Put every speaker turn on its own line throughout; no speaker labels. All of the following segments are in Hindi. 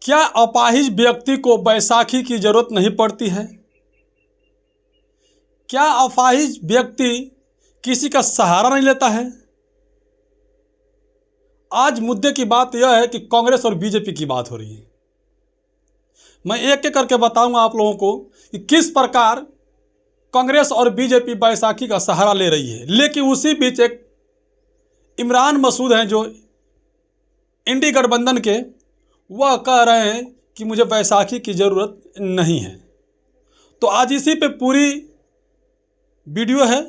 क्या अपाहिज व्यक्ति को बैसाखी की जरूरत नहीं पड़ती है? क्या अपाहिज व्यक्ति किसी का सहारा नहीं लेता है? आज मुद्दे की बात यह है कि कांग्रेस और बीजेपी की बात हो रही है। मैं एक एक करके बताऊंगा आप लोगों को कि किस प्रकार कांग्रेस और बीजेपी बैसाखी का सहारा ले रही है। लेकिन उसी बीच एक इमरान मसूद हैं जो इंडी गठबंधन के, वह कह रहे हैं कि मुझे बैसाखी की ज़रूरत नहीं है। तो आज इसी पे पूरी वीडियो है,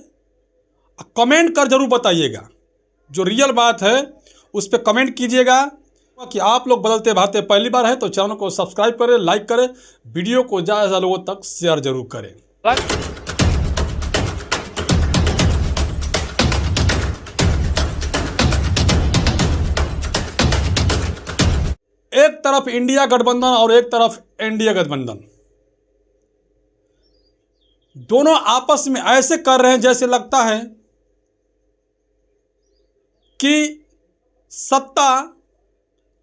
कमेंट कर जरूर बताइएगा। जो रियल बात है उस पर कमेंट कीजिएगा कि आप लोग बदलते भारते पहली बार है तो चैनल को सब्सक्राइब करें, लाइक करें, वीडियो को ज़्यादा लोगों तक शेयर जरूर करें। एक तरफ इंडिया गठबंधन और एक तरफ एनडीए गठबंधन, दोनों आपस में ऐसे कर रहे हैं जैसे लगता है कि सत्ता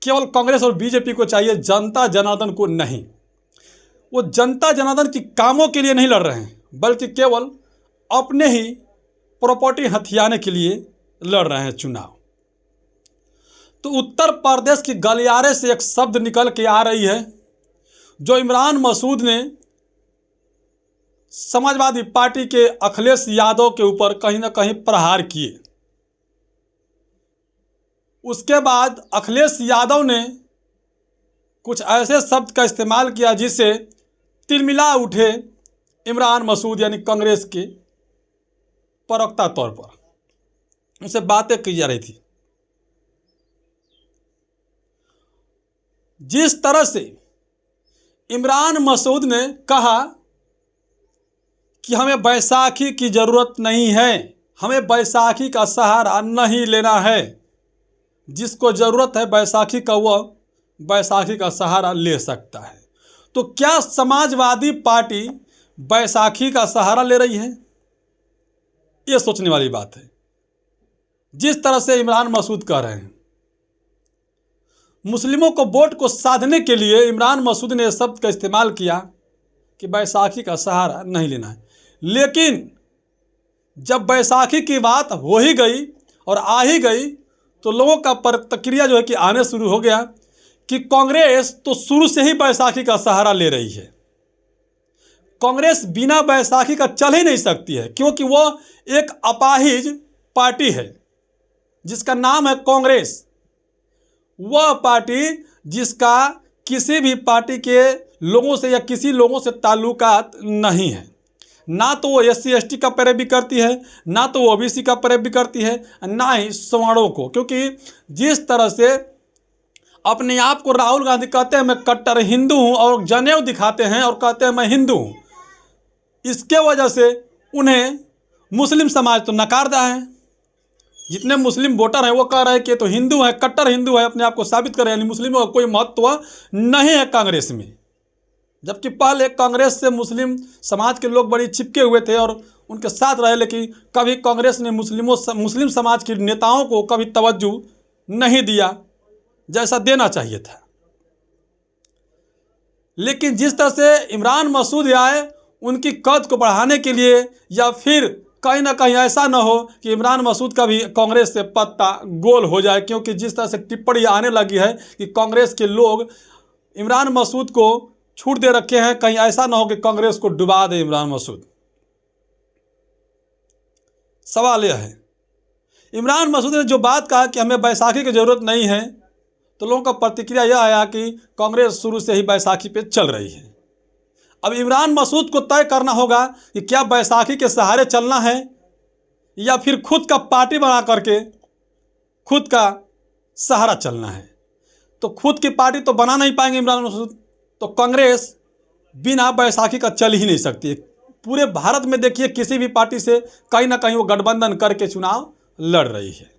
केवल कांग्रेस और बीजेपी को चाहिए, जनता जनार्दन को नहीं। वो जनता जनार्दन की कामों के लिए नहीं लड़ रहे हैं, बल्कि केवल अपने ही प्रॉपर्टी हथियाने के लिए लड़ रहे हैं चुनाव। तो उत्तर प्रदेश की गलियारे से एक शब्द निकल के आ रही है जो इमरान मसूद ने समाजवादी पार्टी के अखिलेश यादव के ऊपर कहीं ना कहीं प्रहार किए। उसके बाद अखिलेश यादव ने कुछ ऐसे शब्द का इस्तेमाल किया जिससे तिलमिला उठे इमरान मसूद यानी कांग्रेस के प्रवक्ता तौर पर, उनसे बातें की जा रही थी। जिस तरह से इमरान मसूद ने कहा कि हमें बैसाखी की ज़रूरत नहीं है, हमें बैसाखी का सहारा नहीं लेना है, जिसको ज़रूरत है बैसाखी का वह बैसाखी का सहारा ले सकता है। तो क्या समाजवादी पार्टी बैसाखी का सहारा ले रही है? ये सोचने वाली बात है। जिस तरह से इमरान मसूद कह रहे हैं, मुस्लिमों को वोट को साधने के लिए इमरान मसूद ने शब्द का इस्तेमाल किया कि बैसाखी का सहारा नहीं लेना है। लेकिन जब बैसाखी की बात हो ही गई और आ ही गई तो लोगों का प्रतिक्रिया जो है कि आने शुरू हो गया कि कांग्रेस तो शुरू से ही बैसाखी का सहारा ले रही है। कांग्रेस बिना बैसाखी का चल ही नहीं सकती है, क्योंकि वह एक अपाहिज पार्टी है जिसका नाम है कांग्रेस। वह पार्टी जिसका किसी भी पार्टी के लोगों से या किसी लोगों से ताल्लुकात नहीं है। ना तो वो SC/ST का पैरवी करती है, ना तो वो OBC का पैरवी करती है, ना ही सवर्णों को। क्योंकि जिस तरह से अपने आप को राहुल गांधी कहते हैं मैं कट्टर हिंदू हूँ और जनेऊ दिखाते हैं और कहते हैं मैं हिंदू हूँ, इसके वजह से उन्हें मुस्लिम समाज तो नकार रहा है। जितने मुस्लिम वोटर हैं वो कह रहे हैं कि तो हिंदू है, कट्टर हिंदू है, अपने आप को साबित करें, यानी मुस्लिमों का कोई महत्व नहीं है कांग्रेस में। जबकि पहले कांग्रेस से मुस्लिम समाज के लोग बड़ी चिपके हुए थे और उनके साथ रहे, लेकिन कभी कांग्रेस ने मुस्लिम समाज के नेताओं को कभी तवज्जो नहीं दिया जैसा देना चाहिए था। लेकिन जिस तरह से इमरान मसूद आए उनकी कद को बढ़ाने के लिए, या फिर कहीं ना कहीं ऐसा ना हो कि इमरान मसूद का भी कांग्रेस से पत्ता गोल हो जाए, क्योंकि जिस तरह से टिप्पणी आने लगी है कि कांग्रेस के लोग इमरान मसूद को छूट दे रखे हैं, कहीं ऐसा ना हो कि कांग्रेस को डुबा दे इमरान मसूद। सवाल यह है, इमरान मसूद ने जो बात कहा कि हमें बैसाखी की ज़रूरत नहीं है, तो लोगों का प्रतिक्रिया यह आया कि कांग्रेस शुरू से ही बैसाखी पे चल रही है। अब इमरान मसूद को तय करना होगा कि क्या बैसाखी के सहारे चलना है या फिर खुद का पार्टी बना करके खुद का सहारा चलना है। तो खुद की पार्टी तो बना नहीं पाएंगे इमरान मसूद, तो कांग्रेस बिना बैसाखी का चल ही नहीं सकती है। पूरे भारत में देखिए किसी भी पार्टी से कहीं ना कहीं वो गठबंधन करके चुनाव लड़ रही है।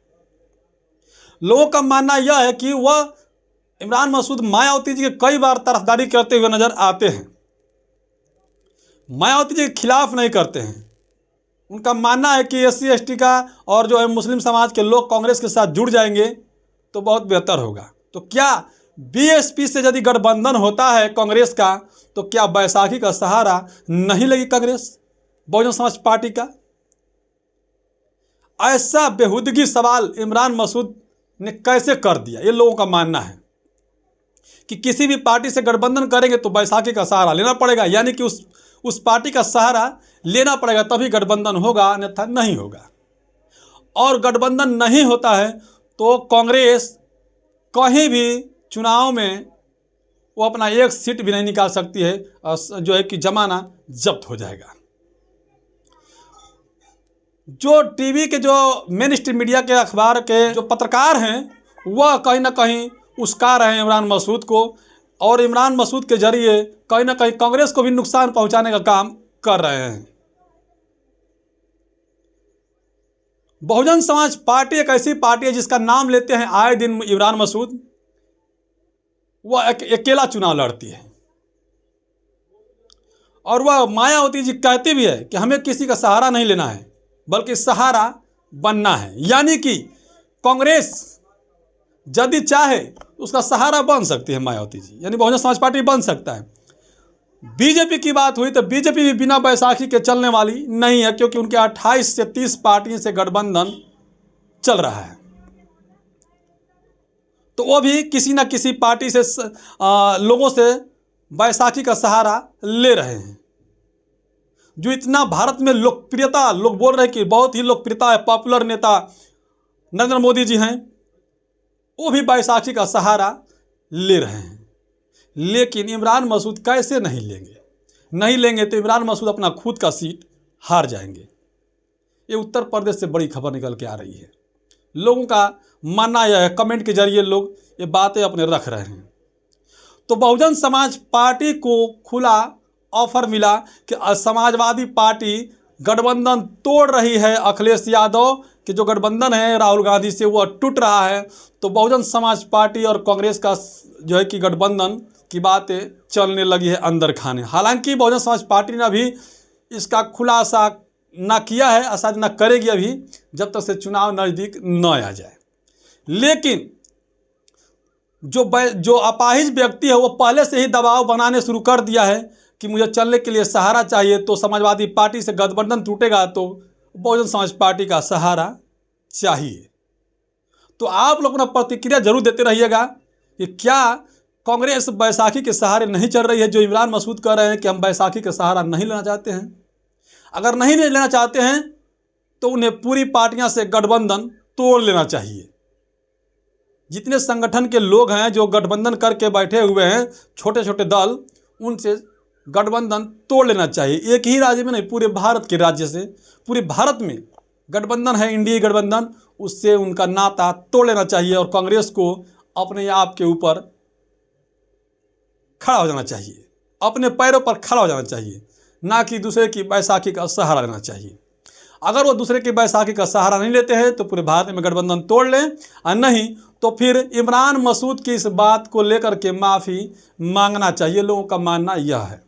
लोगों का मानना यह है कि वह इमरान मसूद मायावती जी के कई बार तरफदारी करते हुए नजर आते हैं, मायावती जी के खिलाफ नहीं करते हैं। उनका मानना है कि SC/ST का और जो है मुस्लिम समाज के लोग कांग्रेस के साथ जुड़ जाएंगे तो बहुत बेहतर होगा। तो क्या बीएसपी से यदि गठबंधन होता है कांग्रेस का, तो क्या बैसाखी का सहारा नहीं लगी कांग्रेस बहुजन समाज पार्टी का? ऐसा बेहुदगी सवाल इमरान मसूद ने कैसे कर दिया, ये लोगों का मानना है कि किसी भी पार्टी से गठबंधन करेंगे तो बैसाखी का सहारा लेना पड़ेगा, यानी कि उस पार्टी का सहारा लेना पड़ेगा तभी गठबंधन होगा, अन्यथा नहीं होगा। और गठबंधन नहीं होता है तो कांग्रेस कहीं भी चुनाव में वो अपना एक सीट भी नहीं निकाल सकती है, जो है कि जमाना जब्त हो जाएगा। जो टीवी के, जो मेन स्ट्रीम मीडिया के, अखबार के जो पत्रकार हैं, वह कहीं ना कहीं उस्का रहे हैं इमरान मसूद को, और इमरान मसूद के जरिए कहीं ना कहीं कांग्रेस को भी नुकसान पहुंचाने का काम कर रहे हैं। बहुजन समाज पार्टी एक ऐसी पार्टी है जिसका नाम लेते हैं आए दिन इमरान मसूद, वह अकेला चुनाव लड़ती है। और वह मायावती जी कहती भी है कि हमें किसी का सहारा नहीं लेना है बल्कि सहारा बनना है, यानी कि कांग्रेस यदि चाहे उसका सहारा बन सकती है मायावती जी, यानी बहुजन समाज पार्टी बन सकता है। बीजेपी की बात हुई तो बीजेपी भी बिना बैसाखी के चलने वाली नहीं है, क्योंकि उनके 28 से 30 पार्टियों से गठबंधन चल रहा है, तो वो भी किसी न किसी पार्टी से लोगों से बैसाखी का सहारा ले रहे हैं। जो इतना भारत में लोकप्रियता, लोग बोल रहे हैं कि बहुत ही लोकप्रियता है, पॉपुलर नेता नरेंद्र मोदी जी हैं, वो भी बैसाखी का सहारा ले रहे हैं। लेकिन इमरान मसूद कैसे नहीं लेंगे तो इमरान मसूद अपना खुद का सीट हार जाएंगे। ये उत्तर प्रदेश से बड़ी खबर निकल के आ रही है। लोगों का मानना यह है, कमेंट के जरिए लोग ये बातें अपने रख रहे हैं। तो बहुजन समाज पार्टी को खुला ऑफर मिला कि समाजवादी पार्टी गठबंधन तोड़ रही है, अखिलेश यादव के जो गठबंधन है राहुल गांधी से वह टूट रहा है, तो बहुजन समाज पार्टी और कांग्रेस का जो है कि गठबंधन की बातें चलने लगी है अंदर खाने। हालांकि बहुजन समाज पार्टी ने अभी इसका खुलासा ना किया है, शायद ना करेगी अभी, जब तक से चुनाव नज़दीक न आ जाए। लेकिन जो अपाहिज व्यक्ति है वो पहले से ही दबाव बनाने शुरू कर दिया है कि मुझे चलने के लिए सहारा चाहिए, तो समाजवादी पार्टी से गठबंधन टूटेगा तो बहुजन समाज पार्टी का सहारा चाहिए। तो आप लोग अपना प्रतिक्रिया जरूर देते रहिएगा कि क्या कांग्रेस बैसाखी के सहारे नहीं चल रही है, जो इमरान मसूद कह रहे हैं कि हम बैसाखी का सहारा नहीं लेना चाहते हैं। अगर नहीं लेना चाहते हैं तो उन्हें पूरी पार्टियां से गठबंधन तोड़ लेना चाहिए। जितने संगठन के लोग हैं जो गठबंधन करके बैठे हुए हैं, छोटे छोटे दल, उनसे गठबंधन तोड़ लेना चाहिए। एक ही राज्य में नहीं, पूरे भारत के राज्य से, पूरे भारत में गठबंधन है, इंडिया गठबंधन, उससे उनका नाता तोड़ लेना चाहिए और कांग्रेस को अपने आप के ऊपर खड़ा हो जाना चाहिए, अपने पैरों पर खड़ा हो जाना चाहिए, ना कि दूसरे की बैसाखी का सहारा लेना चाहिए। अगर वो दूसरे की बैसाखी का सहारा नहीं लेते हैं तो पूरे भारत में गठबंधन तोड़ लें, और नहीं तो फिर इमरान मसूद की इस बात को लेकर के माफ़ी मांगना चाहिए। लोगों का मानना यह है,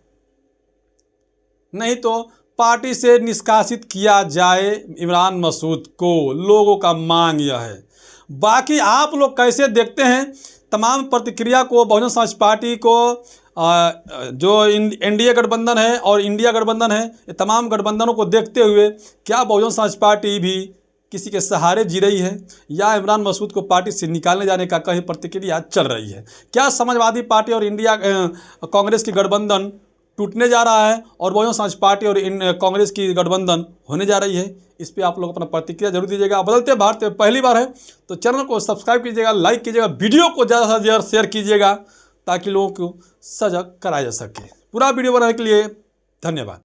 नहीं तो पार्टी से निष्कासित किया जाए इमरान मसूद को, लोगों का मांग यह है। बाकी आप लोग कैसे देखते हैं तमाम प्रतिक्रिया को, बहुजन समाज पार्टी को, जो एनडीए गठबंधन है और इंडिया गठबंधन है, ये तमाम गठबंधनों को देखते हुए क्या बहुजन समाज पार्टी भी किसी के सहारे जी रही है या इमरान मसूद को पार्टी से निकालने जाने का कहीं प्रतिक्रिया चल रही है? क्या समाजवादी पार्टी और इंडिया कांग्रेस की गठबंधन टूटने जा रहा है और बहुजन समाज पार्टी और कांग्रेस की गठबंधन होने जा रही है? इस पे आप लोग अपना प्रतिक्रिया जरूर दीजिएगा। बदलते भारत में पहली बार है तो चैनल को सब्सक्राइब कीजिएगा, लाइक कीजिएगा, वीडियो को ज़्यादा से ज़्यादा शेयर कीजिएगा ताकि लोगों को सजग कराया जा सके। पूरा वीडियो बनाने के लिए धन्यवाद।